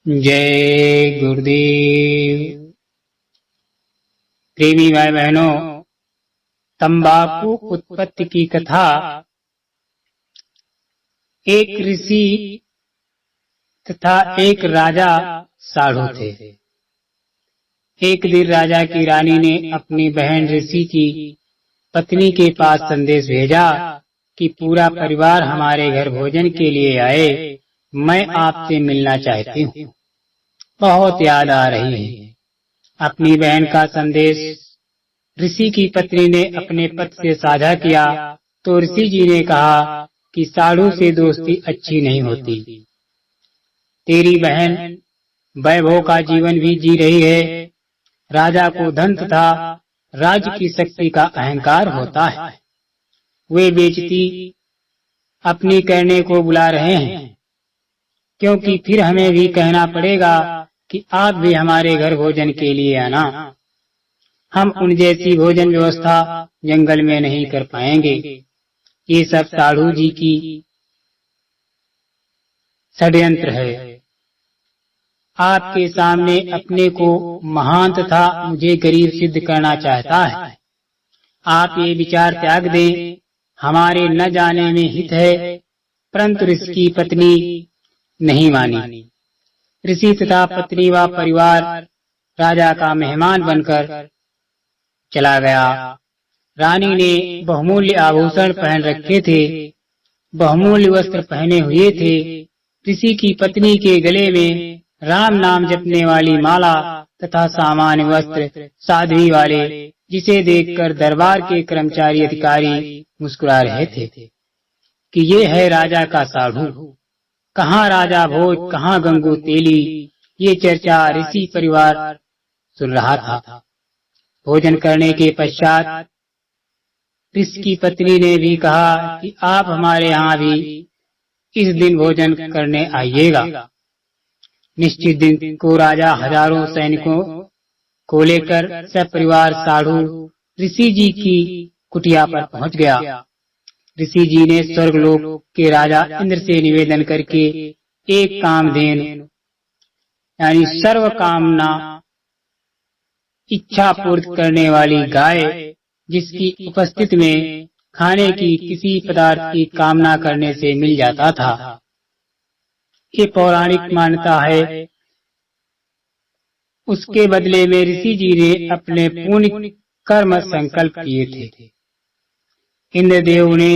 जय गुरुदेव। प्रेमी भाई बहनों, तंबाकू उत्पत्ति की कथा। एक ऋषि तथा एक राजा साधु थे। एक दिन राजा की रानी ने अपनी बहन ऋषि की पत्नी के पास संदेश भेजा कि पूरा परिवार हमारे घर भोजन के लिए आए, मैं आपसे मिलना चाहती हूँ, बहुत याद आ रही है। अपनी बहन का संदेश ऋषि की पत्नी ने अपने पति से साझा किया तो ऋषि जी ने कहा कि साधु से दोस्ती अच्छी नहीं होती। तेरी बहन वैभव का जीवन भी जी रही है। राजा को धन तथा राज्य की शक्ति का अहंकार होता है। वे बेइज्जती अपनी करने को बुला रहे हैं, क्योंकि फिर हमें भी कहना पड़ेगा कि आप भी हमारे घर भोजन के लिए आना। हम उन जैसी भोजन व्यवस्था जंगल में नहीं कर पाएंगे। ये सब साधु जी की षड्यंत्र है। आपके सामने अपने को महान तथा मुझे गरीब सिद्ध करना चाहता है। आप ये विचार त्याग दें, हमारे न जाने में हित है। परंतु ऋषि की पत्नी नहीं मानी। ऋषि तथा पत्नी व परिवार राजा का मेहमान बनकर चला गया। रानी ने बहुमूल्य आभूषण पहन रखे थे, बहुमूल्य वस्त्र पहने हुए थे। ऋषि की पत्नी के गले में राम नाम जपने वाली माला तथा सामान्य वस्त्र साध्वी वाले, जिसे देखकर दरबार के कर्मचारी अधिकारी मुस्कुरा रहे थे कि ये है राजा का साधु। कहाँ राजा भोज, कहाँ गंगू तेली, ये चर्चा ऋषि परिवार सुन रहा था। भोजन करने के पश्चात ऋषि की पत्नी ने भी कहा कि आप हमारे यहाँ भी इस दिन भोजन करने आइएगा। निश्चित दिन को राजा हजारों सैनिकों को लेकर सपरिवार साधु ऋषि जी की कुटिया पर पहुँच गया। ऋषि जी ने स्वर्गलोक के राजा इंद्र से निवेदन करके एक कामधेनु यानी सर्व कामना इच्छा पूर्ति करने वाली गाय, जिसकी उपस्थिति में खाने की किसी पदार्थ की कामना करने से मिल जाता था। ये पौराणिक मान्यता है। उसके बदले में ऋषि जी ने अपने पुण्य कर्म संकल्प किए थे। इंद्रदेव ने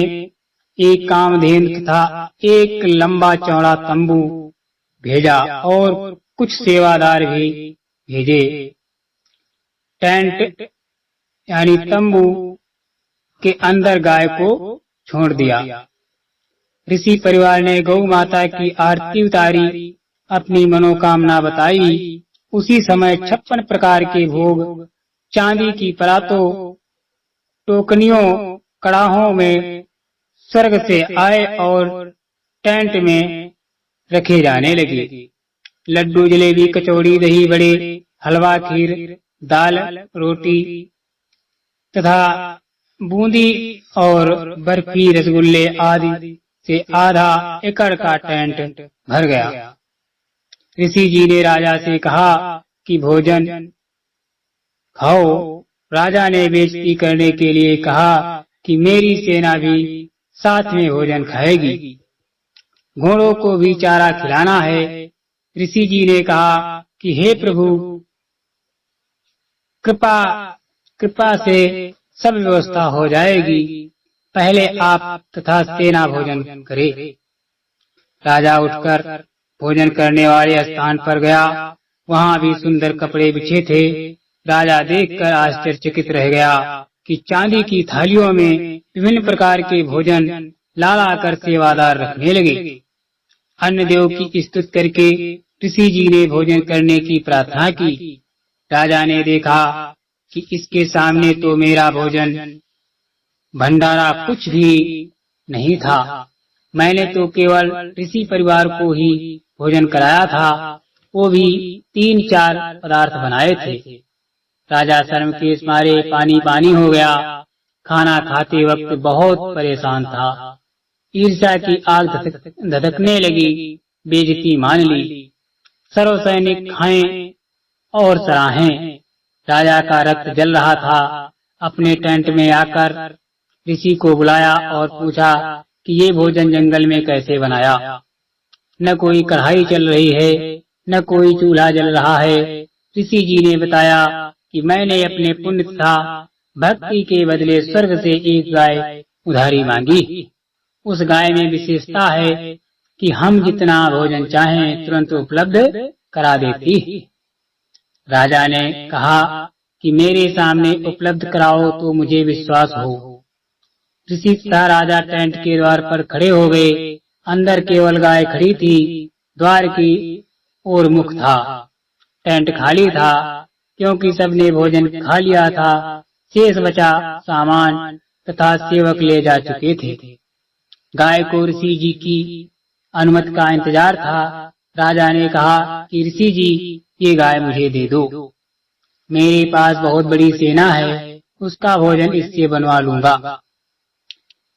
एक कामधेनु तथा एक लंबा चौड़ा तंबू भेजा और कुछ सेवादार भी भेजे। टेंट यानी तंबू के अंदर गाय को छोड़ दिया। ऋषि परिवार ने गौ माता की आरती उतारी, अपनी मनोकामना बताई। उसी समय 56 प्रकार के भोग चांदी की परातों, टोकनियों, कड़ाहों में स्वर्ग से आए और टेंट में रखे जाने लगे। लड्डू, जलेबी, कचौड़ी, दही बड़े, हलवा, खीर, दाल, रोटी तथा बूंदी और बर्फी, रसगुल्ले आदि से आधा एकड़ का टेंट भर गया। ऋषि जी ने राजा से कहा कि भोजन खाओ। राजा ने बेइज्जती करने के लिए कहा कि मेरी सेना भी साथ में भोजन खाएगी, घोड़ों को भी चारा खिलाना है। ऋषि जी ने कहा कि हे प्रभु, कृपा से सब व्यवस्था हो जाएगी, पहले आप तथा सेना भोजन करे। राजा उठकर भोजन करने वाले स्थान पर गया। वहाँ भी सुंदर कपड़े बिछे थे। राजा देखकर आश्चर्यचकित रह गया कि चांदी की थालियों में विभिन्न प्रकार के भोजन ला कर सेवादार रखने लगे। अन्न देव की स्तुति करके ऋषि जी ने भोजन करने की प्रार्थना की। राजा ने देखा कि इसके सामने तो मेरा भोजन भंडारा कुछ भी नहीं था। मैंने तो केवल ऋषि परिवार को ही भोजन कराया था, वो भी 3-4 पदार्थ बनाए थे। राजा शर्म के मारे पानी पानी हो गया। खाना खाते वक्त बहुत परेशान था। ईर्ष्या की आग धधकने लगी। बेइज्जती मान ली। सर्व सैनिक खाएं और सराहें। राजा का रक्त जल रहा था। अपने टेंट में आकर ऋषि को बुलाया और पूछा कि ये भोजन जंगल में कैसे बनाया। न कोई कढ़ाई चल रही है, न कोई चूल्हा जल रहा है। ऋषि जी ने बताया कि मैंने अपने पुण्य तथा भक्ति के बदले स्वर्ग से एक गाय उधारी मांगी। उस गाय में विशेषता है कि हम जितना भोजन चाहें तुरंत उपलब्ध करा देती। राजा ने कहा कि मेरे सामने उपलब्ध कराओ तो मुझे विश्वास हो। ऋषि तथा राजा टेंट के द्वार पर खड़े हो गए। अंदर केवल गाय खड़ी थी। द्वार की ओर मुख था। टेंट खाली था क्योंकि सबने भोजन खा लिया था। शेष बचा सामान तथा सेवक ले जा चुके थे। गाय को ऋषि जी की अनुमति का इंतजार था। राजा ने कहा कि ऋषि जी ये गाय मुझे दे दो। मेरे पास बहुत बड़ी सेना है, उसका भोजन इससे बनवा लूंगा।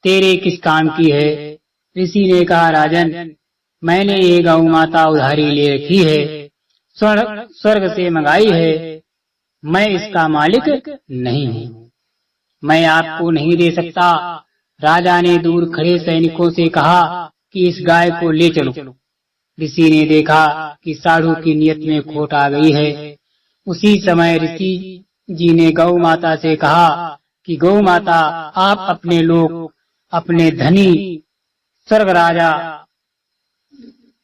तेरे किस काम की है? ऋषि ने कहा राजन, मैंने ये गौ माता उधारी ले रखी है, स्वर्ग से मंगाई है। मैं इसका मालिक नहीं हूँ, मैं आपको नहीं दे सकता। राजा ने दूर खड़े सैनिकों से कहा कि इस गाय को ले चलो। ऋषि ने देखा कि साधु की नियत में खोट आ गई है। उसी समय ऋषि जी ने गौ माता से कहा कि गौ माता, आप अपने लोग, अपने धनी स्वर्ग राजा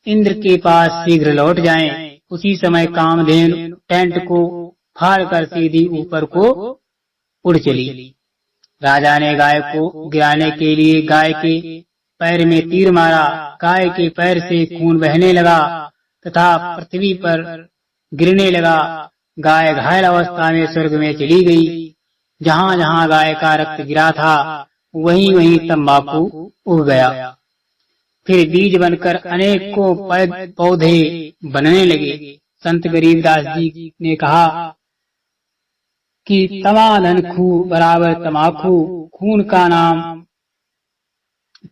इंद्र के पास शीघ्र लौट जाएं। उसी समय कामधेनु टेंट को फाड़कर सीधी ऊपर को उड़ चली। राजा ने गाय को गिराने के लिए गाय के पैर में तीर मारा। गाय के पैर से खून बहने लगा तथा पृथ्वी पर गिरने लगा। गाय घायल अवस्था में स्वर्ग में चली गई। जहाँ जहाँ गाय का रक्त गिरा था वहीं वहीं तंबाकू उग गया। फिर बीज बनकर अनेकों पौधे बनने लगे। संत गरीबदास जी ने कहा कि तमाधन खू बराबर तमाकू, खून का नाम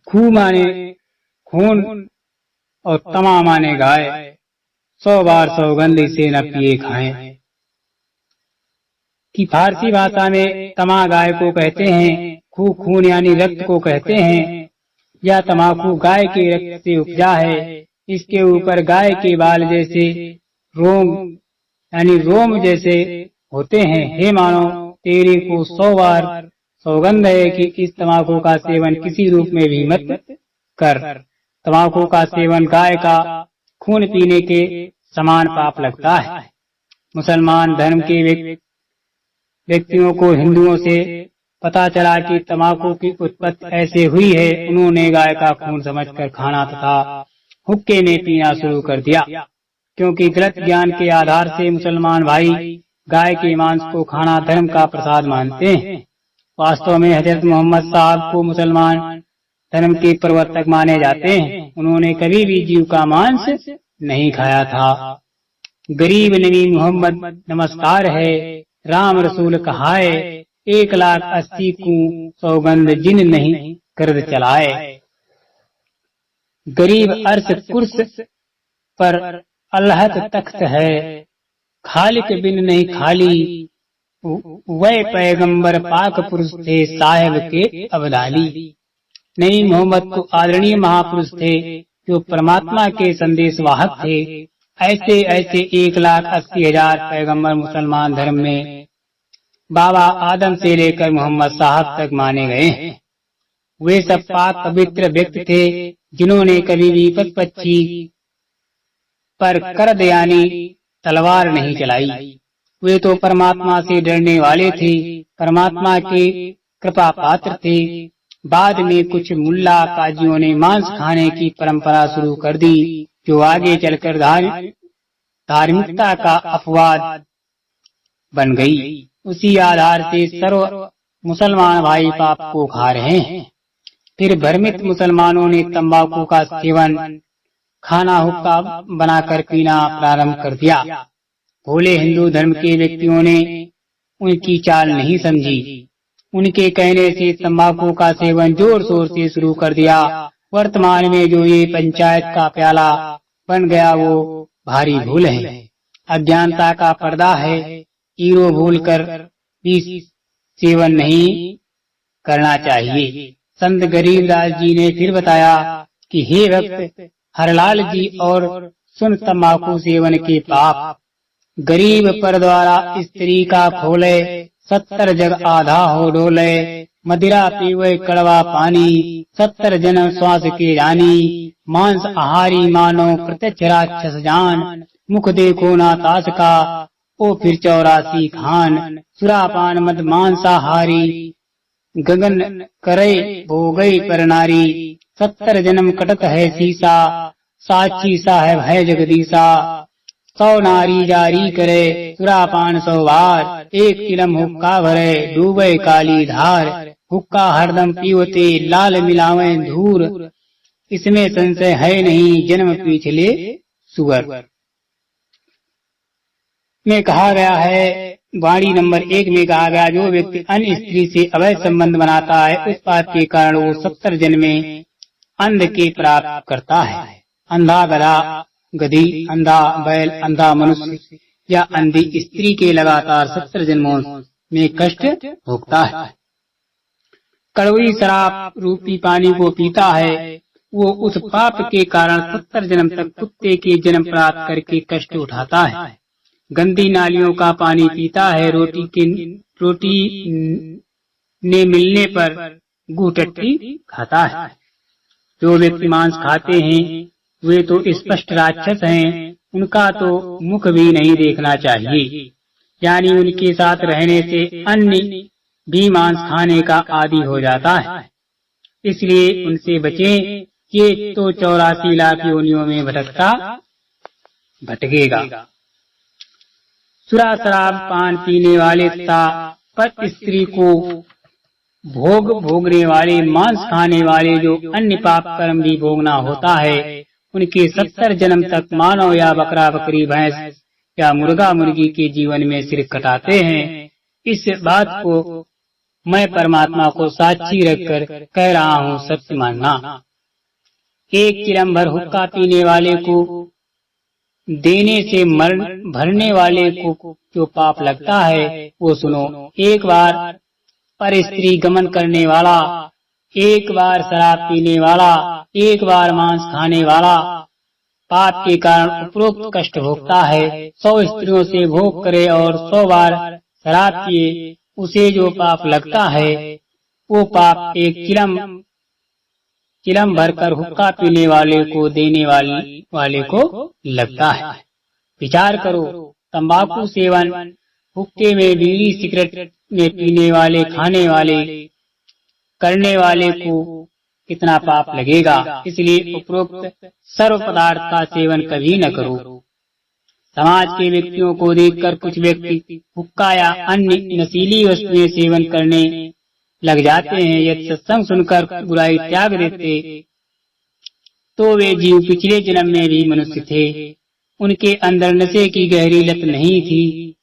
खू माने खून और तमा माने गाय। 100 बार सौगंध इसे न पिए खाएं। कि फारसी भाषा में तमा गाय को कहते हैं, खू खून यानी रक्त को कहते हैं। यह तमाकू गाय के रक्त से उपजा है। इसके ऊपर गाय के बाल जैसे रोम यानी रोम जैसे होते हैं। हे मानव, तेरे को 100 बार सौगंध है कि इस तमाकू का सेवन किसी रूप में भी मत कर। तमाकू का सेवन गाय का खून पीने के समान पाप लगता है। मुसलमान धर्म के व्यक्तियों को हिंदुओं से पता चला कि तमाकू की उत्पत्ति ऐसे हुई है। उन्होंने गाय का खून समझकर खाना तथा हुक्के में पीना शुरू कर दिया। क्योंकि गलत ज्ञान के आधार से मुसलमान भाई गाय के मांस को खाना धर्म का प्रसाद मानते हैं। वास्तव में हजरत मोहम्मद साहब को मुसलमान धर्म के प्रवर्तक माने जाते हैं। उन्होंने कभी भी जीव का मांस नहीं खाया था। गरीब नबी मोहम्मद नमस्कार है, राम रसूल कहाए। 1,80,000 को सौगंध जिन नहीं कर चलाए। गरीब अर्श कुर्स पर अल्लाह तख्त है, खालिक बिन नहीं खाली। वह पैगंबर पाक पुरुष थे, साहिब के अब्दाली। नबी मोहम्मद को आदरणीय महापुरुष थे जो परमात्मा के संदेश वाहक थे। ऐसे 1,80,000 पैगंबर मुसलमान धर्म में बाबा आदम से लेकर मोहम्मद साहब तक माने गए हैं। वे सब पाक पवित्र व्यक्ति थे जिन्होंने कभी भी पशु पक्षी पर कर्द यानी तलवार नहीं चलाई। वे तो परमात्मा से डरने वाले थे, परमात्मा के कृपा पात्र थे। बाद में कुछ मुल्ला काजियों ने मांस खाने की परंपरा शुरू कर दी, जो आगे चलकर धार्मिकता का अपवाद बन गई। उसी आधार से सर्व मुसलमान भाई पाप को खा रहे हैं। फिर भ्रमित मुसलमानों ने तंबाकू का सेवन, खाना हुक्का बनाकर पीना प्रारंभ कर दिया। भोले हिंदू धर्म के व्यक्तियों ने उनकी चाल नहीं समझी। उनके कहने से तंबाकू का सेवन जोर शोर से शुरू कर दिया। वर्तमान में जो ये पंचायत का प्याला बन गया वो भारी भूल है। अज्ञानता का पर्दा है। ईरो भूल कर भी सेवन नहीं करना चाहिए। संत गरीबदास जी ने फिर बताया कि हे भक्त हरलाल जी, और सुन तंबाकू सेवन के पाप। गरीब पर द्वारा स्त्री का खोले, 70 जग आधा हो डोले। मदिरा पीवे कड़वा पानी, 70 जन्म श्वास के रानी। मांस आहारी मानो प्रत्यक्ष राक्षस जान, मुख देखो ना ताश का ओ फिर 84 खान। सुरापान मद मांसाहारी, गगन करे भोगई पर नारी। 70 जन्म कटत है सीसा, साक्षी साहेब है जगदीसा। 100 नारी जारी करे, सुरापान 100 बार। एक चिलम हुक्का भरे, डूबे काली धार। हुक्का हरदम पीवते, लाल मिलावे धूर। इसमें संशय है नहीं, जन्म पिछले सुअर। में कहा गया है, वाणी नंबर 1 में कहा गया, जो व्यक्ति अन्य स्त्री से अवैध संबंध बनाता है, उस पाप के कारण वो 70 जन्म में अंध के प्राप्त करता है। अंधा गधा, गधी, अंधा बैल, अंधा मनुष्य या अंधी स्त्री के लगातार 70 जन्मों में कष्ट भोगता है। कड़वी शराब रूपी पानी को पीता है, वो उस पाप के कारण 70 जन्म तक कुत्ते के जन्म प्राप्त करके कष्ट उठाता है। गंदी नालियों का पानी पीता है, रोटी ने मिलने पर गुटट्टी खाता है। जो व्यक्ति मांस खाते हैं वे तो स्पष्ट राक्षस हैं, उनका तो मुख भी नहीं देखना चाहिए। यानी उनके साथ रहने से अन्य भी मांस खाने का आदी हो जाता है, इसलिए उनसे बचें। ये तो 84 लाख योनियों में भटकेगा। सुरा शराब पान पीने वाले तथा पर स्त्री को भोगने वाले, मांस खाने वाले, जो अन्य पाप कर्म भी भोगना होता है, उनके 70 जन्म तक मानव या बकरा बकरी, भैंस या मुर्गा मुर्गी के जीवन में सिर कटाते हैं। इस बात को मैं परमात्मा को साक्षी रखकर कह रहा हूँ, सत्य मानना। एक चिलम भर हुक्का पीने वाले को देने से भरने वाले को जो पाप लगता है वो सुनो। एक बार पर स्त्री गमन करने वाला, एक बार शराब पीने वाला, एक बार मांस खाने वाला पाप के कारण उपरोक्त कष्ट भोगता है। 100 स्त्रियों से भोग करे और 100 बार शराब पिए, उसे जो पाप लगता है वो पाप एक चिलम भरकर हुक्का पीने वाले को देने वाले को लगता है। विचार करो, तंबाकू सेवन, हुक्के में, बीड़ी सिगरेट में पीने वाले, खाने वाले, करने वाले को कितना पाप लगेगा। इसलिए उपरोक्त सर्व पदार्थ का सेवन कभी न करो। समाज के व्यक्तियों को देखकर कुछ व्यक्ति हुक्का या अन्य नशीली वस्तुएं सेवन करने लग जाते हैं। यदि सत्संग सुनकर बुराई त्याग देते तो वे जीव पिछले जन्म में भी मनुष्य थे। उनके अंदर नशे की गहरी लत नहीं थी,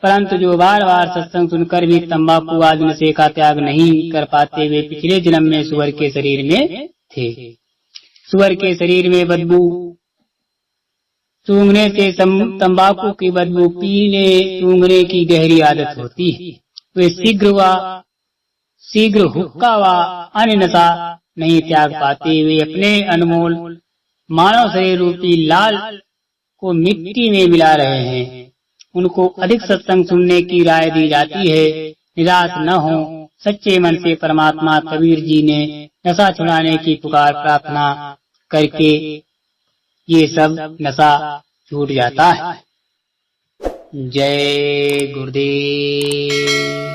परंतु जो बार बार सत्संग सुनकर भी तंबाकू आदि नशे का त्याग नहीं कर पाते, वे पिछले जन्म में सुअर के शरीर में थे। सुअर के शरीर में बदबू सूंघने से तंबाकू की बदबू पीने सूंघने की गहरी आदत होती है। वे शीघ्र हुक्का व अन्य नशा नहीं त्याग पाते। वे अपने अनमोल मानव शरीर रूपी लाल को मिट्टी में मिला रहे हैं। उनको अधिक सत्संग सुनने की राय दी जाती है। निराश न हो, सच्चे मन से परमात्मा कबीर जी ने नशा छुड़ाने की पुकार प्रार्थना करके ये सब नशा छूट जाता है। जय गुरुदेव।